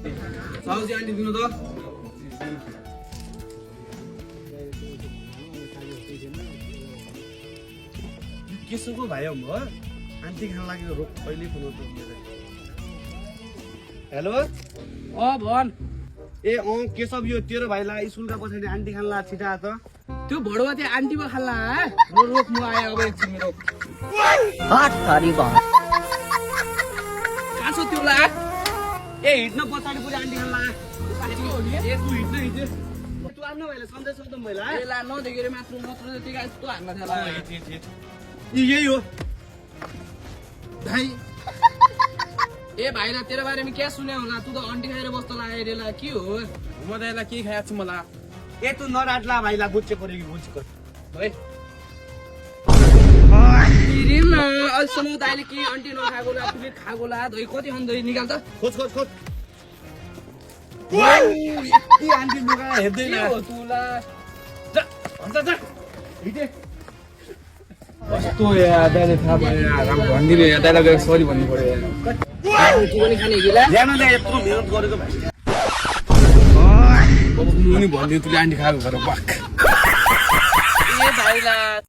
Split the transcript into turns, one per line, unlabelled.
साउजी आन्टी दिनु त केसोको भाइ हो म आन्टी खान लागेको रोक कहिले फोन हेलो
भन
ए केशव यो तेरो भाइलाई स्कुलका पछाडि आन्टी खान ला छिटा त
त्यो भडुवा त्यो आन्टीमा खाल्ला रोक म आए अब एकछिन रोक कहाँ छ त्यो ला
ए हिँड्न पछाडि पुरै आन्टी खान ला ए तु हिँड्न हिँड्छ तु आफ्नो भाइलाई सन्देश सोध्नु मैले
ए ला नदेखेर मात्र त्यतिका यस्तो हान्न थाला
यही हो
भाइ ए भाइला तेरो बारेमा क्या सुने होला तू त अन्टी खाएर बस्दा लाग्यो रे ला के हो
म त यसलाई के खाएको छु मलाई
ए तु नराट्ला भाइलाई बुझ्चे पऱ्यो कि बुझ्को
है तिरिम अहिलेसम्म त अहिले के अन्टी नखाएको ला तुले खाएको ला दही कति खान दही निकाल त
खोज यति आन्टी लुगा हेर्दैन
के हो तुला
हिँडे
कस्तो यार दाइले थाहा भयो यार अब भनिदिनु यार दाइलाई गएर सरी भन्नु पर्यो यार
तँ पनि खाने गिला
ल्याउन ल्या यत्रो मेहनत गरेको भाइ
अब म पनि भनिदिनु तुले आन्टी खाएको भएर बाक
ए भाइला